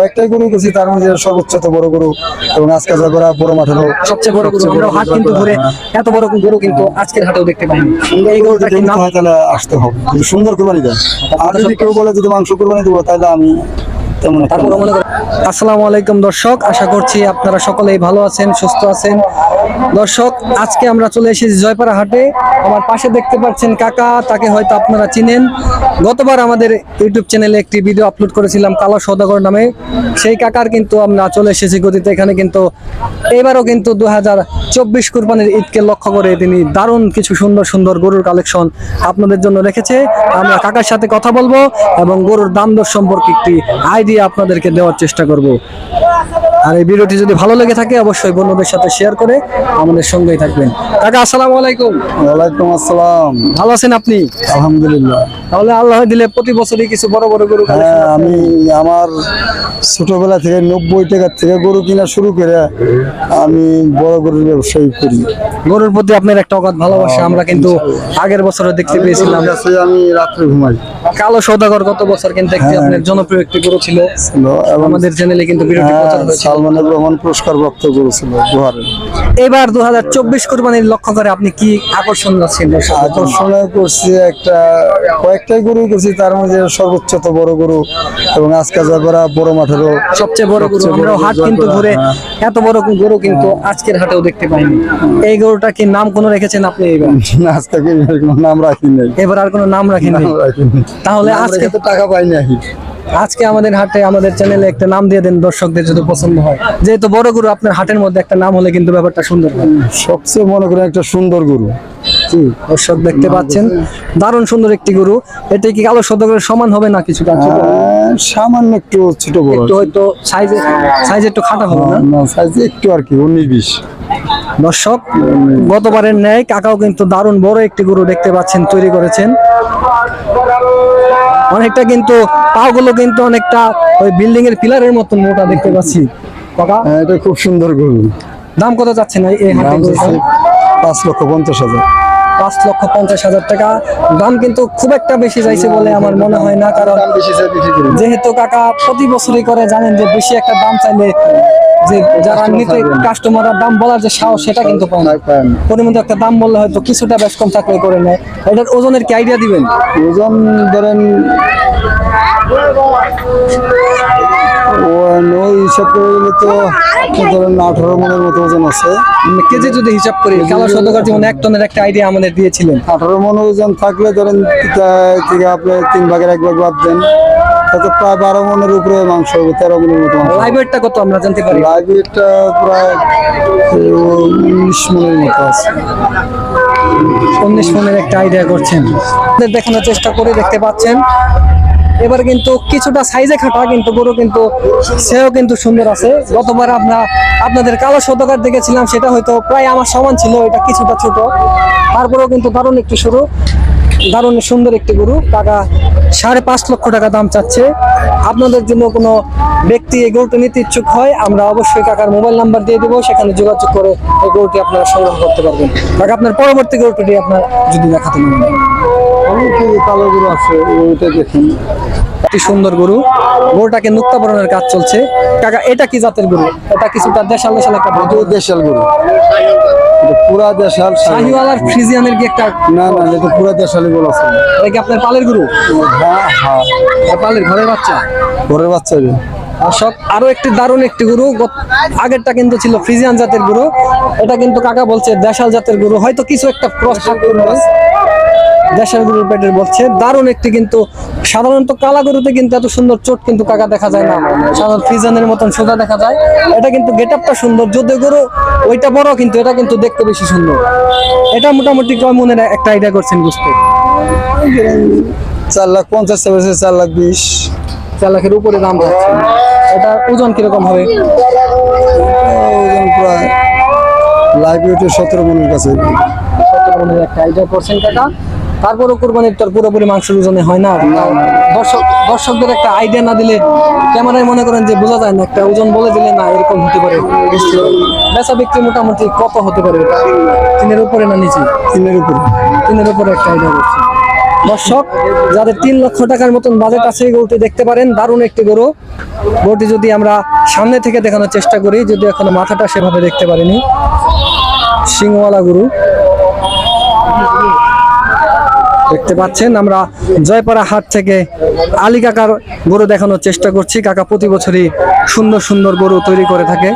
কয়েকটাই গরু করছি, তার মধ্যে সর্বোচ্চ তো বড় গরু এবং আজকে যা করা বড় মাঠেরও সবচেয়ে বড় গরু। আমরা হাট কিন্তু ঘুরে এত বড় গরু কিন্তু আজকের হাটেও দেখতে পাইনি। এই গরুটা কি নাম? তাহলে আসতে হবে, যদি সুন্দর কোরবানি দেয়। আর যদি কেউ বলে যদি মাংস কোরবানি দেবো, তাহলে আমি তেমন একটা তারপর মনে করেন। আসসালামু আলাইকুম দর্শক, আশা করছি আপনারা সকলেই ভালো আছেন, সুস্থ আছেন। দর্শক, আজকে আমরা চলে এসেছি জয়পাড়া হাটে। আমার পাশে দেখতে পাচ্ছেন কাকা, তাকে হয়তো আপনারা চিনেন। গতবার আমাদের ইউটিউব চ্যানেলে একটি ভিডিও আপলোড করেছিলাম কালো সওদাগর নামে, সেই কাকার কিন্তু আমরা চলে এসেছি গদিতে। এখানে কিন্তু এবারও কিন্তু 2024 কুরবানির ঈদকে লক্ষ্য করে তিনি দারুণ কিছু সুন্দর সুন্দর গরুর কালেকশন আপনাদের জন্য রেখেছে। আমরা কাকার সাথে কথা বলবো এবং গরুর দাম দর সম্পর্কে একটি আইডিয়া আপনাদেরকে দেওয়ার চেষ্টা করব। আর এই ভিডিওটি যদি ভালো লেগে থাকে অবশ্যই বন্ধুদের সাথে শেয়ার করে আমাদের সঙ্গেই থাকবেন। কাকা আসসালামু আলাইকুম। ওয়ালাইকুম আসসালাম। ভালো আছেন আপনি? আলহামদুলিল্লাহ। তাহলে আল্লাহ দিলে প্রতি বছরই কিছু বড় বড় গরু হ্যাঁ, আমি আমার ছোটবেলা থেকে 90 টাকা থেকে গরু কিনা শুরু করে আমি বড় গরুর ব্যবসায়ী করি। গরুর প্রতি আপনার একটা অগাধ ভালোবাসা আমরা কিন্তু আগের বছরও দেখতে পেয়েছিলাম। আমি রাত্রে ঘুমাই। কালো সওদাগর গত বছর কিন্তু একটি আপনার জনপ্রিয় একটি গরু ছিল, এবং আমাদের চ্যানেলে কিন্তু ভিডিওটি প্রচার হয়েছিল। সালমানের রহমান পুরস্কার প্রাপ্ত গরু ছিল গুহারে। এবার 2024 কুরবানির লক্ষ্য করে আপনি কি আকর্ষণ আছেন? আকর্ষণে করছি কয়েকটাই গরু করছি, তার মধ্যে সর্বোচ্চ তো বড় গরু এবং আজকে যা করা বড় মাঠেরও সবচেয়ে বড় গরু। আমরা হাট কিন্তু ঘুরে এত বড় গরু কিন্তু আজকের হাটেও দেখতে পাইনি। এই গরুটা কি নাম কোনো রেখেছেন আপনি? এবার আজ থেকে কোনো নাম রাখি নাই। এবার আর কোনো নাম রাখেননি? তাহলে আজকে তো টাকা পাই নাই। আজকে আমাদের হাটে আমাদের চ্যানেলে একটা নাম দিয়ে দেন, দর্শকদের যদি পছন্দ হয়। যেহেতু বড় গরু, আপনার হাটের মধ্যে একটা নাম হলে কিন্তু ব্যাপারটা সুন্দর হয়। সবচেয়ে মনে করেন একটা সুন্দর গরু। জি দর্শক দেখতে পাচ্ছেন দারুণ সুন্দর একটি গরু। এটা কি কালো সওদাগরের সমান হবে না? কিছুটা ছোট, সামান্য একটু ছোট বড়, একটু হয়তো সাইজ একটু খাটা হবে না? সাইজ একটু আর কি 19-20। দর্শক, গতবারের ন্যায় কাকাও কিন্তু দারুণ বড় একটি গরু দেখতে পাচ্ছেন তৈরি করেছেন। অনেকটা কিন্তু পাগুলো কিন্তু অনেকটা ওই বিল্ডিং এর পিলারের মতন মোটা দেখতে পাচ্ছি। কাকা এটা খুব সুন্দর গরু। দাম কত যাচ্ছে না এই হাটে? 5,50,000। 5,50,000 টাকা দাম কিন্তু খুব একটা বেশি যাইছে বলে আমার মনে হয় না, কারণ যেহেতু কাকা প্রতি বছরই করে, জানেন যে বেশি একটা দাম চাইলে যে যারা নিতে কাস্টমাররা দাম বলার যে সাহস সেটা কিন্তু পায় না। পরিমিত একটা দাম বললে হয়তো কিছুটা বেশ কম থাকলে করে নেয়। এটার ওজনের কি আইডিয়া দিবেন? ওজন ধরেন ওই হিসাব করে গেলে তো ধরেন 18 মনের মতো ওজন আছে। কেজি যদি হিসাব করি, কালো সওদাগর যেমন 1 টনের একটা আইডিয়া আমাদের দিয়েছিলেন। 18 মন ওজন থাকলে ধরেন থেকে আপনি 3 ভাগের 1 ভাগ বাদ দেন, তাতে প্রায় 12 মনের উপরে মাংস হবে, 13 মনের মতো। লাইভ ওয়েটটা কত আমরা জানতে পারি? লাইভ ওয়েটটা প্রায় 19 মনের মতো আছে। 19 মনের একটা আইডিয়া করছেন, দেখানোর চেষ্টা করে। দেখতে পাচ্ছেন এবার কিন্তু কিছুটা সাইজে খাটা, কিন্তু গরু কিন্তু সেও কিন্তু সুন্দর আছে। গতবার আপনাদের কালো সওদাগর দেখেছিলাম, সেটা হয়তো প্রায় আমার সমান ছিল, এটা কিছুটা ছোট। তারপরেও কিন্তু দারুণ একটু দারুণ সুন্দর একটি গরু। টাকা 5.5 লক্ষ টাকা দাম চাচ্ছে। আপনাদের জন্য কোনো ব্যক্তি এই গরুটি নিতে ইচ্ছুক হয়, আমরা অবশ্যই কাকার মোবাইল নাম্বার দিয়ে দেবো, সেখানে যোগাযোগ করে এই গরুটি আপনারা সংগ্রহ করতে পারবেন। কাকা আপনার পরবর্তী গরুটি আপনার যদি দেখাতে পারেন। কালো গরু আছে, ওইটা দেখুন। একটি সুন্দর গরু, গরুটাকে নুক্তা বরণের কাজ চলছে। কাকা এটা কি জাতের গরু? এটা কিছুটা দেশাল একটা দেশাল গরু, পুরা দেশাল। শাহিওয়াল আর ফ্রিজিয়ানের কি একটা? না, এটা পুরা দেশালি গরু আছে। এটা কি আপনার পালের গরু? হ্যাঁ, পালের ঘরের বাচ্চা? ঘরের বাচ্চা। দর্শক, আরো একটি দারুণ একটি গরু। আগেরটা কিন্তু ছিল ফ্রিজিয়ান জাতের গরু, এটা কিন্তু কাকা বলছে দেশাল জাতের গরু, হয়তো কিছু একটা ক্রস থাকবে। দেশাল গরুর পেটের বলছে। দারুণ একটি, কিন্তু সাধারণত কালা গরুতে কিন্তু এত সুন্দর চোট কিন্তু কাকা দেখা যায় না, সাধারণ ফ্রিজিয়ানের মতন সোজা দেখা যায়। এটা কিন্তু গেটআপটা সুন্দর, যদিও গরু ওইটা বড় কিন্তু এটা কিন্তু দেখতে বেশি সুন্দর। এটা মোটামুটি কয় মনের একটা আইডিয়া করছেন বুঝতে? 4,50,000, 4,20,000। 4 লাখের উপরে দাম যাচ্ছে। এটা ওজন কিরকম হবে? ওজন প্রায় লাইভ ওয়েটে 17 মনের কাছে। 17 মনের একটা আইডিয়া করছেন কাকা। তারপরও কুরবানির তোর পুরোপুরি মাংসের ওজনে হয় না। দর্শকদের একটা আইডিয়া না দিলে ক্যামেরায় মনে করেন যে বোঝা যায় না, একটা ওজন বলে দিলে না এরকম হতে পারে। বেচা বিক্রি মোটামুটি কত হতে পারে? 3-এর উপরে না নিচে? 3-এর উপরে। 3-এর উপরে একটা আইডিয়া করছে। দর্শক যাদের 3 লক্ষ টাকার মতন বাজেট আছে এই গরুটি দেখতে পারেন, দারুণ একটি গরু। গরুটি যদি আমরা সামনে থেকে দেখানোর চেষ্টা করি, যদি এখনো মাথাটা সেভাবে দেখতে পারিনি, সিংওয়ালা গরু দেখতে পাচ্ছেন। আমরা জয়পাড়া হাট থেকে আলী কাকার গরু দেখানোর চেষ্টা করছি। কাকা প্রতি বছরই সুন্দর সুন্দর গরু তৈরি করে থাকে,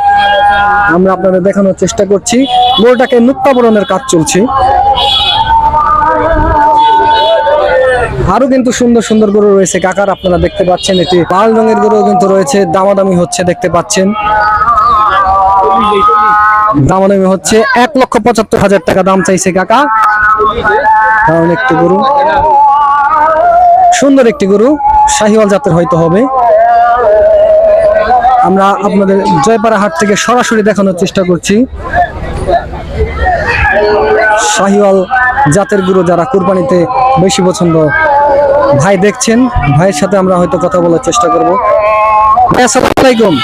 আমরা আপনাদের দেখানোর চেষ্টা করছি। গরুটাকে নুক্তাবরণের কাজ চলছে। আরো কিন্তু সুন্দর সুন্দর গরু রয়েছে কাকার, আপনারা দেখতে পাচ্ছেন। এটি লাল রঙের গরু কিন্তু রয়েছে, দামাদামি হচ্ছে দেখতে পাচ্ছেন। দামাদামি হচ্ছে 1,75,000 টাকা দাম চাইছে কাকা। কারণ একটি গরু, সুন্দর একটি গরু, শাহিওয়াল জাতের হয়তো হবে। আমরা আপনাদের জয়পাড়া হাট থেকে সরাসরি দেখানোর চেষ্টা করছি। শাহিওয়াল জাতের গরু যারা কুরবানিতে বেশি পছন্দ, ভাই দেখছেন, ভাইয়ের সাথে আমরা হয়তো কথা বলার চেষ্টা করব। ভাই আসসালামু আলাইকুম,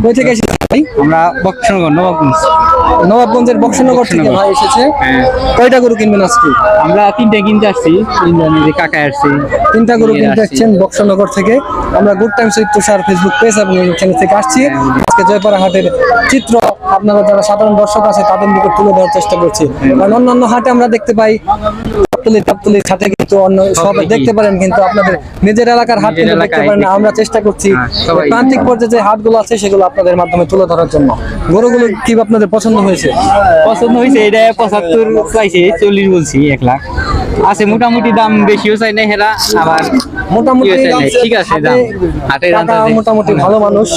কই থেকে এসেছেন ভাই? আমরা বক্সনগর নবাবগঞ্জ। নবাবগঞ্জের বক্সনগর থেকে ভাই এসেছে। কয়টা গরু কিনবেন আজকে? আমরা 3টা কিনতে আসছি, 3জন কাকা আসছি। 3টা গরু কিনতে আসছেন বক্সনগর থেকে। আমরা good Times with Tushar Facebook page এবং ইউটিউব চ্যানেল থেকে আসছি। আজকে জয়পাড়া হাটের চিত্র আপনারা যারা সাধারণ দর্শক আছে তাদের নিকট তুলে ধরার চেষ্টা করছি। কারণ অন্যান্য হাটে আমরা দেখতে পাই টাপতুলির সাথে কিন্তু অন্য সব দেখতে পারেন, কিন্তু আপনাদের নিজের এলাকার হাট কিন্তু দেখতে পারেন না। আমরা চেষ্টা করছি প্রান্তিক পর্যায়ে যে হাটগুলো আছে সেগুলো আপনাদের মাধ্যমে তুলে ধরার জন্য। গরুগুলো কি আপনাদের পছন্দ হয়েছে? পছন্দ হয়েছে, এটা 75 চাইছে, 40 বলছি, 1 লাখ আছে। মোটামুটি দাম বেশিও চাই না হেরা, আবার মোটামুটি ঠিক আছে দাম। হাটের টাকা মোটামুটি ভালো মানুষ।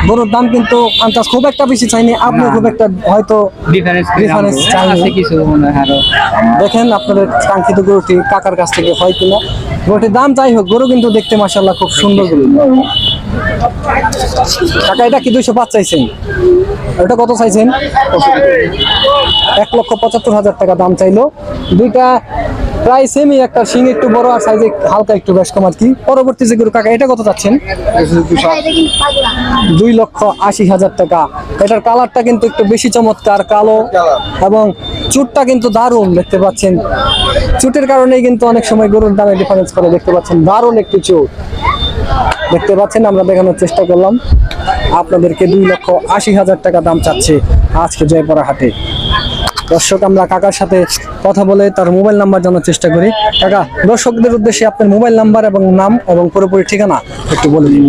গরুর দাম কিন্তু আন্দাজ খুব একটা বেশি চাইনি, আপনি খুব একটা হয়তো ডিফারেন্স চাইনি। আছে কিছু মনে হয় আরো। দেখেন আপনাদের কাঙ্ক্ষিত গরুটি কাকার কাছ থেকে হয় কিনা। গরুটির দাম যাই হোক, গরু কিন্তু দেখতে মাশাআল্লাহ খুব সুন্দর গরু। কাকা এটা কি 205 চাইছেন? এটা কত চাইছেন? 1,75,000 টাকা দাম চাইলো। দুইটা প্রায় সেমই, একটা শিং একটু বড় আর সাইজে হালকা একটু বেশ কম আর কি। পরবর্তী যে গরু কাকা এটা কত চাচ্ছেন? 2,80,000 টাকা। এটার কালারটা কিন্তু একটু বেশি চমৎকার, কালো, এবং চুটটা কিন্তু দারুণ দেখতে পাচ্ছেন। চুটের কারণেই কিন্তু অনেক সময় গরুর দামে ডিফারেন্স করে দেখতে পাচ্ছেন। দারুণ একটি চুট দেখতে পাচ্ছেন, আমরা দেখানোর চেষ্টা করলাম আপনাদেরকে। 2,80,000 টাকা দাম চাচ্ছে আজকে জয়পাড়া হাটে। দর্শক আমরা কাকার সাথে কথা বলে তার মোবাইল নাম্বার জানার চেষ্টা করি। কাকা, দর্শকদের উদ্দেশ্যে আপনার মোবাইল নাম্বার এবং নাম এবং পুরোপুরি ঠিকানা একটু বলে দিন।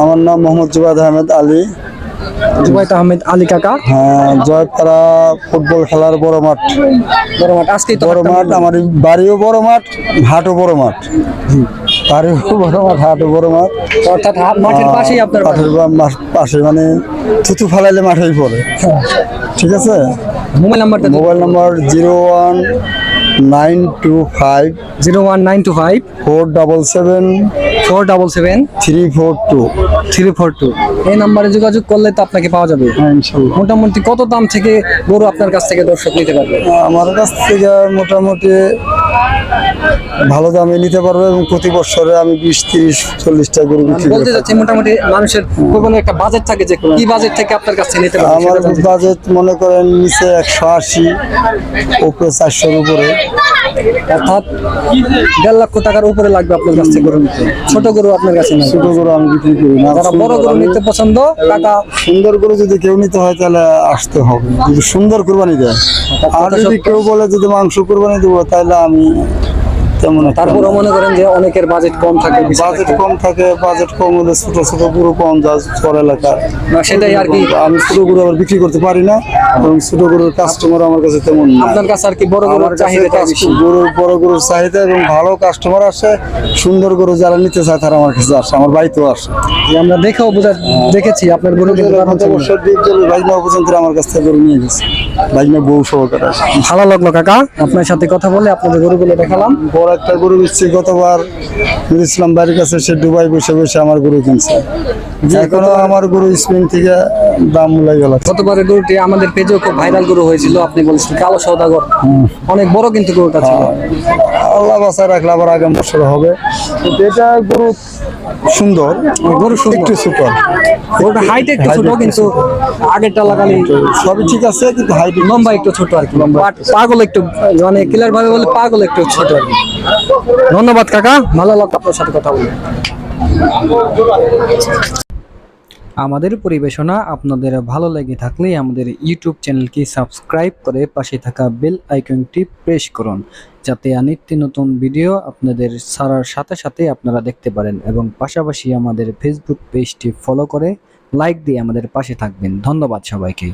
আমার নাম মোহাম্মদ জুবাইদ আহমেদ আলী। জুবাইদ আহমেদ আলী কাকা। হ্যাঁ, জয়পাড়া ফুটবল খেলার বড় মাঠ। বড় মাঠ, আজকেই তো বড় হাটটা মাঠ, আমার বাড়িও বড় মাঠ, হাটও বড় মাঠ। বাড়িও বড় মাঠ, হাটও বড় মাঠ। অর্থাৎ মাঠের পাশেই আপনার বাড়ি। পাশে মানে থুতু ফালাইলে মাঠেই পড়ে। ঠিক আছে। মোবাইল নাম্বারটা মোবাইল নাম্বার 01925 01925 477 477 342। 342। এই নাম্বারে যোগাযোগ করলে তো আপনাকে পাওয়া যাবে। হ্যাঁ, ইনশাল্লাহ। মোটামুটি কত দাম থেকে গরু আপনার কাছ থেকে দর্শক নিতে পারবে? আমার কাছ থেকে মোটামুটি ভালো দামে নিতে পারবে, এবং প্রতি বছরে আমি 20-30-40টা গরু বিক্রি বলতে করি। যাচ্ছি মোটামুটি মানুষের কোনো একটা বাজেট থাকে, যে কি বাজেট থেকে আপনার কাছ থেকে নিতে পারবে? আমার বাজেট মনে করেন নিচে 180, উপরে 400-র উপরে। অর্থাৎ 1.5 লক্ষ টাকার উপরে লাগবে আপনার কাছ থেকে গরু নিতে। ছোট গরু আপনার কাছে নাই। ছোট গরু আমি বিক্রি করি না। যারা বড় গরু নিতে পছন্দ, টাকা সুন্দর গরু যদি কেউ নিতে হয় তাহলে আসতে হবে, যদি সুন্দর কুরবানি দেয়। আর যদি কেউ বলে যদি মাংস কুরবানি দেবো, তাহলে আমি তেমন একটা তারপরে মনে করেন যে অনেকের বাজেট কম থাকে, বাজেট কম থাকে। বাজেট কম হলে ছোট ছোট গরু পাওয়া যায় পর এলাকায়। না, সেটাই আর কি। আমি ছোট গরু আবার বিক্রি করতে পারি না, এবং ছোট গরুর কাস্টমার আমার কাছে তেমন না। আপনার কাছে আর কি বড় আমার গরুর কাছে চাহিদাটা বেশি। বড় গরুর চাহিদা এবং ভালো কাস্টমার আসে। সুন্দর গরু যারা নিতে চায় তারা আমার কাছে আসে, আমার বাড়িতেও আসে। যে আমরা দেখেও দেখেছি আপনার গরু কিন্তু দারুণ ছিল। বাইকনা পর্যন্ত আমার কাছ থেকে গরু নিয়ে গেছে, বাইকনা বউ সহকারে। ভালো লাগলো কাকা আপনার সাথে কথা বলে, আপনাদের গরুগুলো দেখালাম। বড় একটা গরু নিচ্ছি, গতবার ইসলাম বাড়ির কাছে সে দুবাই বসে বসে আমার গরু কিনছে। এখনো আমার গরু স্পেন থেকে দাম মূলাই গেল। গতবারের গরুটি আমাদের পেজেও খুব ভাইরাল গরু হয়েছিল, আপনি বলেছিলেন কালো সওদাগর, অনেক বড় কিন্তু গরুটা ছিল। আল্লাহ বাসায় রাখলে আবার আগামী বছর হবে। কিন্তু এটা গরু সুন্দর, গরু সুন্দর। একটু ছোট, গরুটা হাইট একটু ছোট, কিন্তু আগেরটা লাগালে সবই ঠিক আছে, কিন্তু হাইট লম্বা একটু ছোট আর কি। পাগল একটু, মানে ক্লিয়ার ভাবে বলে পাগল একটু ছোট আর কি। ধন্যবাদ কাকা, ভালো লাগলো আপনার সাথে কথা বলে। আমাদের পরিবেশনা আপনাদের ভালো লেগে থাকলে আমাদের ইউটিউব চ্যানেলকে সাবস্ক্রাইব করে পাশে থাকা বেল আইকনটি প্রেস করুন, যাতে নিত্য নতুন ভিডিও আপনাদের ছাড়ার সাথে সাথে আপনারা দেখতে পারেন, এবং পাশাপাশি আমাদের ফেসবুক পেজটি ফলো করে লাইক দিয়ে আমাদের পাশে থাকবেন। ধন্যবাদ সবাইকে।